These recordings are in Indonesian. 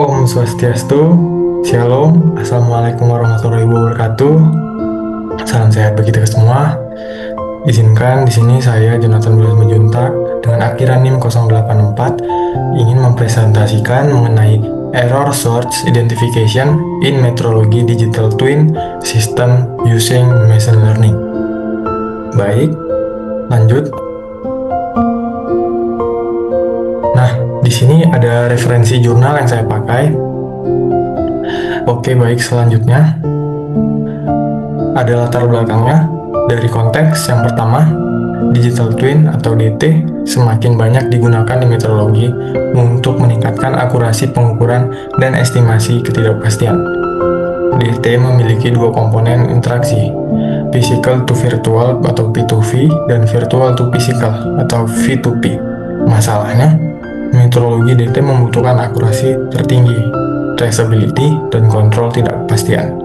Om Swastiastu, Shalom, Assalamualaikum warahmatullahi wabarakatuh. Salam sehat bagi kita semua. Izinkan di sini saya Jonathan William Menjuntak dengan akhiran NIM 084 ingin mempresentasikan mengenai Error Source Identification in Metrology Digital Twin System using Machine Learning. Baik, lanjut. Nah, di sini ada referensi jurnal yang saya pakai. Oke, baik, selanjutnya ada latar belakangnya. Dari konteks yang pertama, digital twin atau DT semakin banyak digunakan di meteorologi untuk meningkatkan akurasi pengukuran dan estimasi ketidakpastian. DT memiliki dua komponen interaksi, physical to virtual atau P2V dan virtual to physical atau V2P. Masalahnya, meteorologi DT membutuhkan akurasi tertinggi, traceability, dan kontrol ketidakpastian.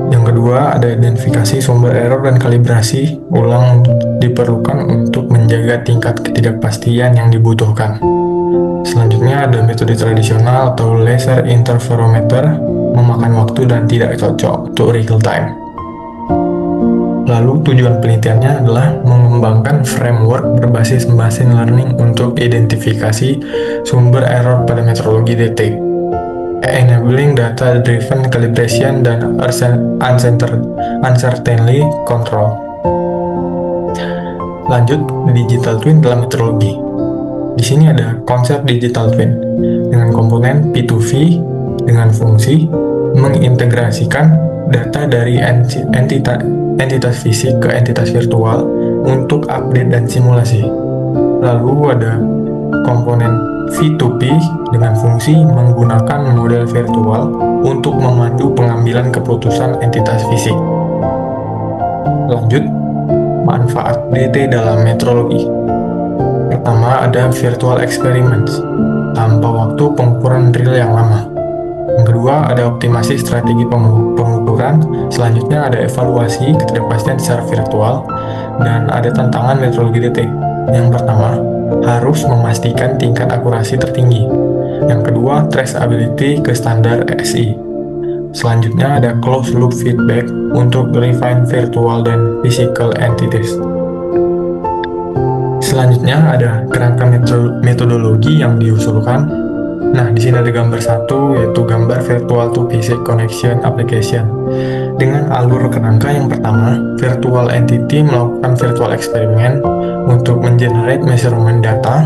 Yang kedua, ada identifikasi sumber error dan kalibrasi ulang diperlukan untuk menjaga tingkat ketidakpastian yang dibutuhkan. Selanjutnya ada metode tradisional atau laser interferometer, memakan waktu dan tidak cocok untuk real time. Lalu tujuan penelitiannya adalah mengembangkan framework berbasis machine learning untuk identifikasi sumber error pada meteorologi DT, enabling data-driven calibration dan uncertainty control. Lanjut, digital twin dalam meteorologi. Di sini ada konsep digital twin dengan komponen P2V dengan fungsi mengintegrasikan data dari entitas fisik ke entitas virtual untuk update dan simulasi. Lalu ada komponen V2P dengan fungsi menggunakan model virtual untuk memandu pengambilan keputusan entitas fisik. Lanjut, manfaat DT dalam meteorologi. Pertama, ada virtual experiments tanpa waktu pengukuran real yang lama. Yang kedua, ada optimasi strategi pengukuran. Selanjutnya ada evaluasi ketidakpastian secara virtual. Dan ada tantangan meteorologi DT. Yang pertama, harus memastikan tingkat akurasi tertinggi. Yang kedua, traceability ke standar SI. Selanjutnya ada closed loop feedback untuk refine virtual dan physical entities. Selanjutnya ada kerangka metodologi yang diusulkan. Nah, di sini ada gambar satu, yaitu gambar virtual to physics connection application. Dengan alur kerangka yang pertama, virtual entity melakukan virtual eksperimen untuk mengenerate measurement data.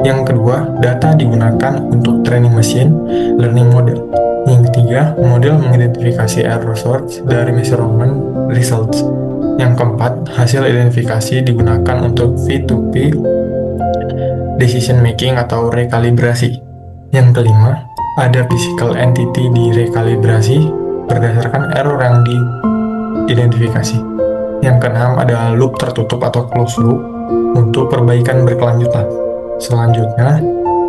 Yang kedua, data digunakan untuk training machine learning model. Yang ketiga, model mengidentifikasi error source dari measurement results. Yang keempat, hasil identifikasi digunakan untuk V2P decision making atau rekalibrasi. Yang kelima, ada physical entity direkalibrasi berdasarkan error yang diidentifikasi. Yang keenam, ada loop tertutup atau closed loop untuk perbaikan berkelanjutan. Selanjutnya,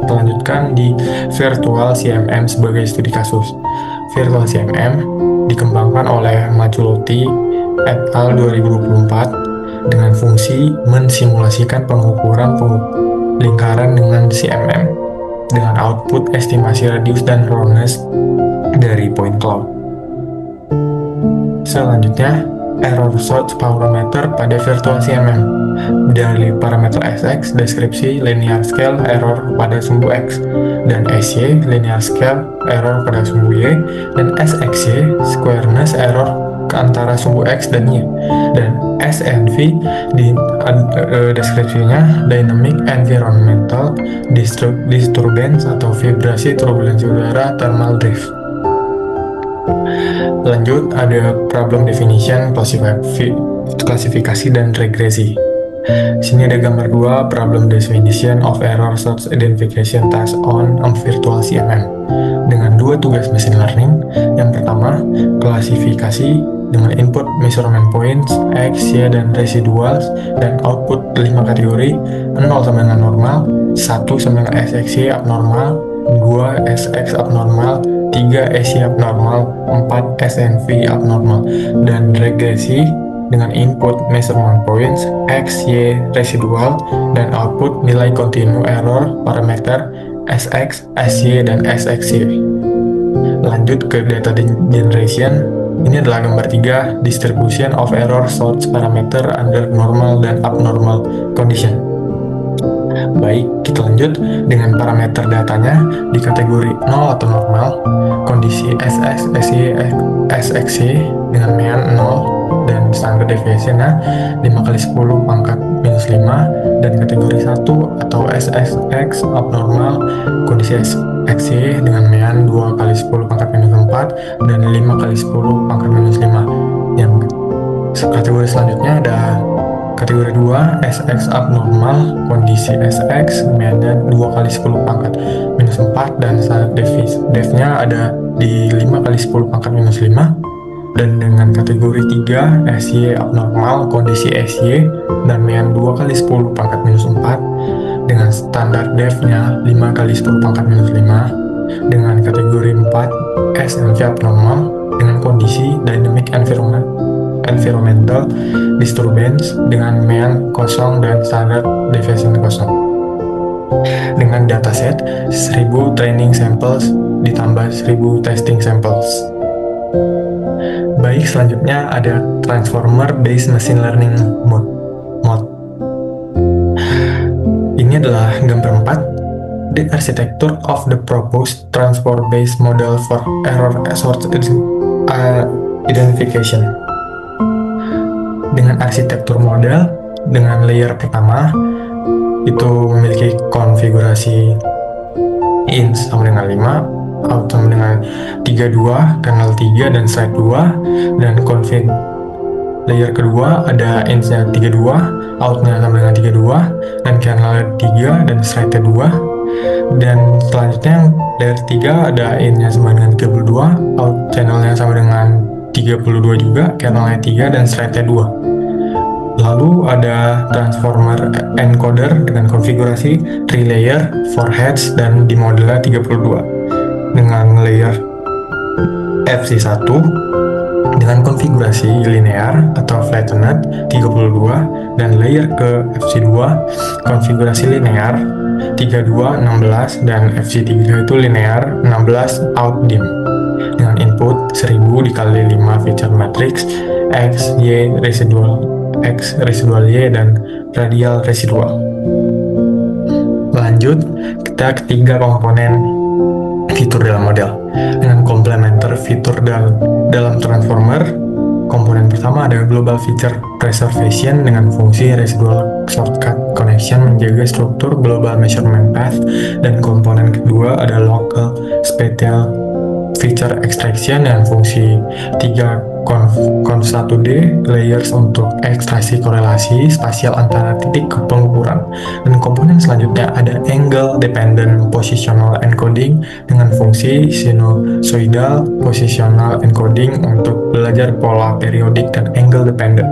dilanjutkan di virtual CMM sebagai studi kasus. Virtual CMM dikembangkan oleh Mazzulotti et al. 2024 dengan fungsi mensimulasikan pengukuran lingkaran dengan CMM dengan output estimasi radius dan roundness dari point cloud. Selanjutnya, error source parameter pada virtual CMM dari parameter SX, deskripsi linear scale error pada sumbu X, dan SY, linear scale error pada sumbu Y, dan SXY, squareness error ke antara sumbu X dan Y, dan SNV di deskripsinya dynamic environmental disturbance atau vibrasi turbulensi udara thermal drift. Lanjut, ada problem definition, klasifikasi dan regresi. Di sini ada gambar 2, problem definition of error source identification task on virtual CMM dengan dua tugas machine learning. Yang pertama, klasifikasi dengan input measurement points X, Y, dan residuals, dan output 5 kategori, 0 sampai dengan normal, 1 sampai dengan SXY abnormal, 2 SX abnormal, 3 SY abnormal, 4 SNV abnormal, dan regresi dengan input measurement points X, Y, residual, dan output nilai kontinu error parameter SX, SY, dan SXY. Lanjut ke data generation, ini adalah gambar 3, distribution of error source parameter under normal dan abnormal condition. Baik, kita lanjut dengan parameter datanya di kategori 0 atau normal, kondisi SX, SY, SXY dengan mean 0 dan standard deviation-nya 5 kali 10 pangkat minus 5, dan kategori 1 atau SXX abnormal, kondisi XY dengan mean 2 kali 10 pangkat minus 4 dan 5 kali 10 pangkat minus 5. Yang kategori selanjutnya ada kategori 2, SX abnormal, kondisi SX, meannya 2 kali 10 pangkat minus 4, dan standard dev-nya ada di 5 kali 10 pangkat minus 5. Dan dengan kategori 3, SY abnormal, kondisi SY, dan mean 2 kali 10 pangkat minus 4, dengan standar dev-nya 5 kali 10 pangkat minus 5. Dengan kategori 4, SMV abnormal, dengan kondisi dynamic environmental disturbance dengan mean 0 dan standard deviation 0. Dengan dataset 1000 training samples ditambah 1000 testing samples. Baik, selanjutnya ada transformer based machine learning mode. Ini adalah gambar 4, the architecture of the proposed transformer based model for error source identification. Dengan arsitektur model, dengan layer pertama itu memiliki konfigurasi in sama dengan 5, out sama dengan 32, kernel 3 dan slide 2, dan config layer kedua ada in-nya 32, out-nya sama dengan 32, dan kernel 3 dan slide 2, dan selanjutnya layer 3 ada in-nya sama dengan 32, out channelnya sama dengan 32 juga, kernelnya 3 dan slide 2. Lalu ada transformer encoder dengan konfigurasi 3 layer, 4 heads, dan di modelnya 32 dengan layer FC1 dengan konfigurasi linear atau flattened 32, dan layer ke FC2 konfigurasi linear 32, 16, dan FC3 itu linear 16 out dim dengan input 1000 dikali 5 feature matrix X, Y residual X residual Y dan radial residual. Lanjut, kita ketiga komponen fitur dalam model. Dengan komplementer fitur dalam transformer, komponen pertama ada global feature preservation dengan fungsi residual shortcut connection menjaga struktur global measurement path, dan komponen kedua ada local spatial feature extraction dengan fungsi 3 conv1D layers untuk ekstraksi korelasi spasial antara titik ke pengukuran. Dan komponen selanjutnya ada angle dependent positional encoding dengan fungsi sinusoidal positional encoding untuk belajar pola periodik dan angle dependent.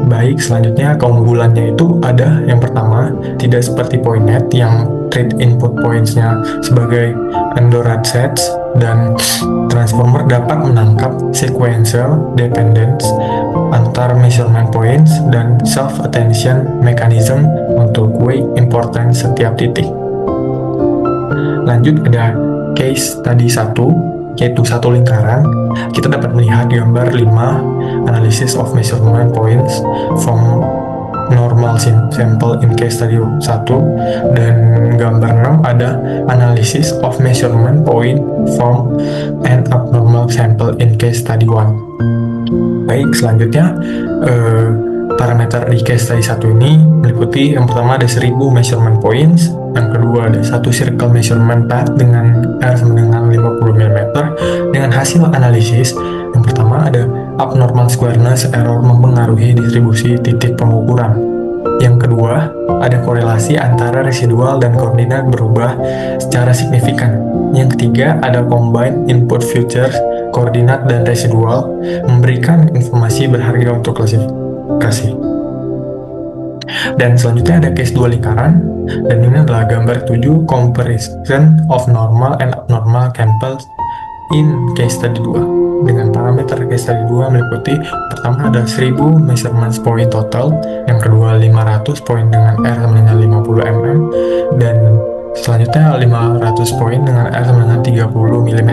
Baik, selanjutnya keunggulannya itu ada yang pertama, tidak seperti PointNet yang treat input points-nya sebagai endored sets, dan transformer dapat menangkap sequential dependence antar measurement points dan self-attention mechanism untuk weight importance setiap titik. Lanjut ada case tadi 1, yaitu satu lingkaran. Kita dapat melihat gambar 5 analysis of measurement points from normal sample in case study 1, dan gambar 6 ada analysis of measurement point from an abnormal sample in case study 1. Baik, selanjutnya parameter di case study 1 ini meliputi yang pertama ada 1000 measurement points, yang kedua ada 1 circle measurement path dengan R sama dengan 50 mm. Dengan hasil analisis, yang pertama ada abnormal squareness error mempengaruhi distribusi titik pengukuran. Yang kedua, ada korelasi antara residual dan koordinat berubah secara signifikan. Yang ketiga, ada combined input features, koordinat dan residual, memberikan informasi berharga untuk klasifikasi. Dan selanjutnya ada case 2 lingkaran, dan ini adalah gambar 7 comparison of normal and abnormal samples in case study 2. Dengan parameter case study 2 meliputi pertama ada 1000 measurement point total, yang kedua 500 point dengan R sama dengan 50 mm, dan Selanjutnya 500 poin dengan R sama dengan 30 mm.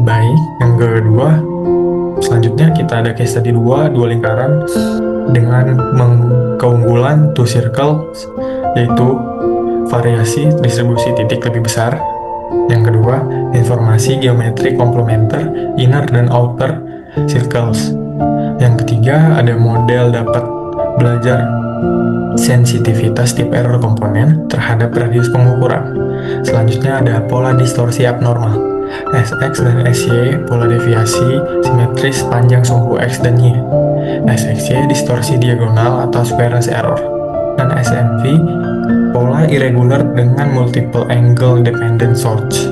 Baik, yang kedua, selanjutnya kita ada case study 2 lingkaran dengan keunggulan 2 circle, yaitu variasi distribusi titik lebih besar. Yang kedua, informasi geometri komplementer inner dan outer circles. Yang ketiga, ada model dapat belajar sensitivitas tip error komponen terhadap radius pengukuran. Selanjutnya ada pola distorsi abnormal. SX dan SY pola deviasi simetris panjang sumbu X dan Y. SXY distorsi diagonal atau squarence error. Dan SMV pola irregular dengan multiple angle dependent source.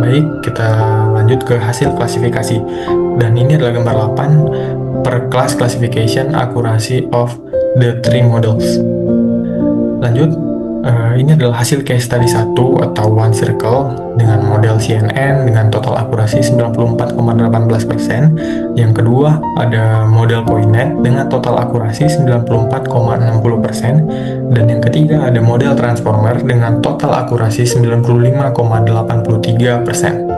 Baik, kita lanjut ke hasil klasifikasi. Dan ini adalah gambar 8 per class classification accuracy of the three models. Lanjut, ini adalah hasil case study 1 atau one circle dengan model CNN dengan total akurasi 94,18%. Yang kedua ada model PointNet dengan total akurasi 94,60%. Dan yang ketiga ada model transformer dengan total akurasi 95,83%.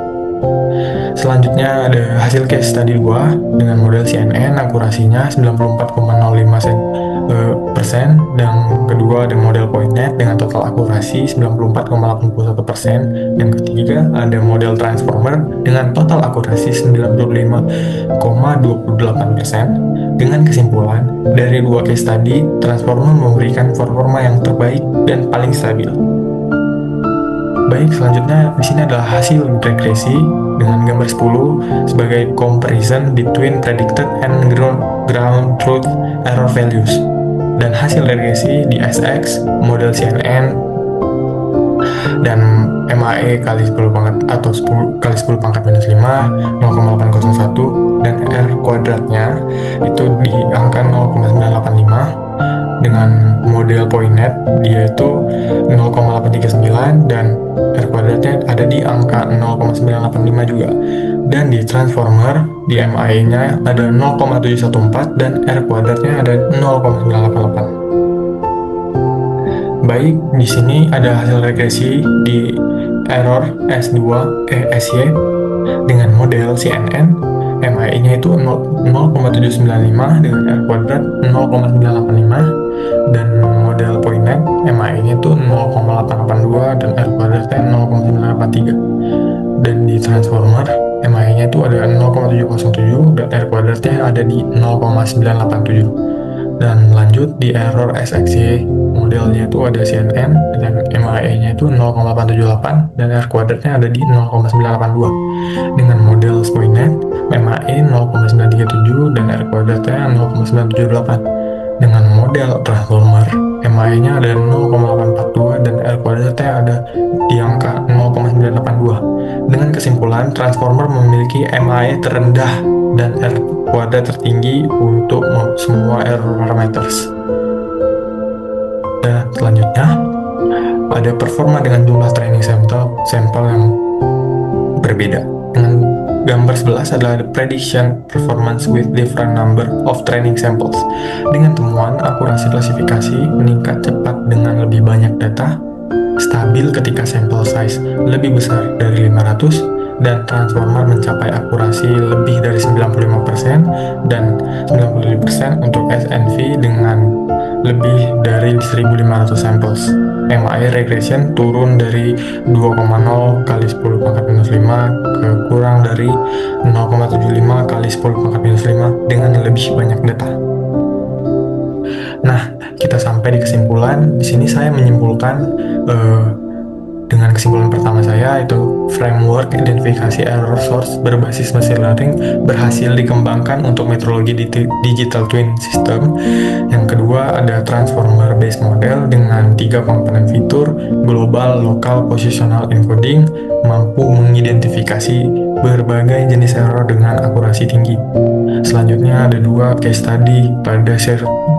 Selanjutnya ada hasil case study 2 dengan model CNN akurasinya 94,05%, dan kedua ada model PointNet dengan total akurasi 94,81%. Yang ketiga ada model transformer dengan total akurasi 95,28%. Dengan kesimpulan, dari dua case study, transformer memberikan performa yang terbaik dan paling stabil. Baik, selanjutnya di sini adalah hasil regresi dengan gambar 10 sebagai comparison between predicted and ground truth error values. Dan hasil regresi di SX, model CNN, dan MAE kali 10 pangkat atau 10 kali 10 pangkat minus 5, 0,801, dan R kuadratnya itu di angka 0,985. Dengan model PointNet dia itu 0,839 dan R kuadratnya ada di angka 0,985 juga. Dan di transformer di MAE-nya ada 0,714 dan R kuadratnya ada 0,988. Baik, di sini ada hasil regresi di error SY dengan model CNN. MAE-nya itu 0,795 dengan R kuadrat 0,985, dan model PointNet MAE-nya itu 0,882 dan R kuadratnya 0,983. Dan di transformer MAE-nya itu ada 0,707 dan R kuadratnya ada di 0,987. Dan lanjut di error SXY, modelnya itu ada CNN dan MAE-nya itu 0,878 dan R kuadratnya ada di 0,982. Dengan model PointNet, MAE 0,937 dan R kuadratnya 0,978. Dengan model transformer, MAE-nya ada 0,842 dan R kuadratnya ada di angka 0,982. Dengan kesimpulan, transformer memiliki MAE terendah dan R kuadrat tertinggi untuk semua error parameters. Dan selanjutnya, ada performa dengan jumlah training sampel yang berbeda. Dengan gambar 11 adalah the prediction performance with different number of training samples. Dengan temuan akurasi klasifikasi meningkat cepat dengan lebih banyak data, stabil ketika sample size lebih besar dari 500, dan transformer mencapai akurasi lebih dari 95% dan 97% untuk SNV dengan lebih dari 1.500 samples. MAE regression turun dari 2,0 kali 10 pangkat minus 5 ke kurang dari 0,75 kali 10 pangkat minus 5 dengan lebih banyak data. Nah, kita sampai di kesimpulan. Di sini saya menyimpulkan dengan kesimpulan pertama saya itu framework identifikasi error source berbasis machine learning berhasil dikembangkan untuk metrologi digital twin system. Yang kedua ada transformer based model dengan 3 komponen fitur global, lokal, positional encoding mampu mengidentifikasi berbagai jenis error dengan akurasi tinggi. Selanjutnya ada 2 case study pada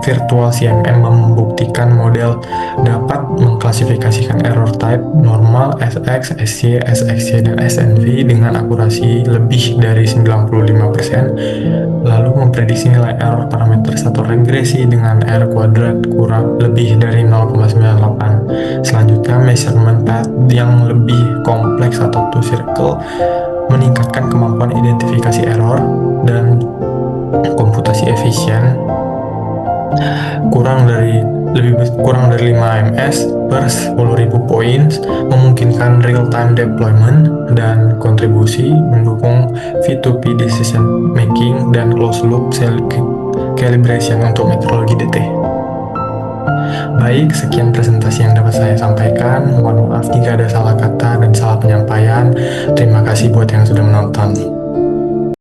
virtual CMM membuktikan model dapat mengklasifikasikan error type normal, SX, SY, SXY, dan SNV dengan akurasi lebih dari 95%, lalu memprediksi nilai error parameter satu regresi dengan R kuadrat kurang lebih dari 0,98. Selanjutnya measurement path yang lebih kompleks atau two circle meningkatkan kemampuan identifikasi error dan komputasi efisien kurang dari 5 ms per 10.000 poin, memungkinkan real-time deployment dan kontribusi mendukung V2P decision making dan closed loop calibration untuk metodologi DT. Baik, sekian presentasi yang dapat saya sampaikan. Mohon maaf jika ada salah kata dan salah penyampaian. Terima kasih buat yang sudah menonton.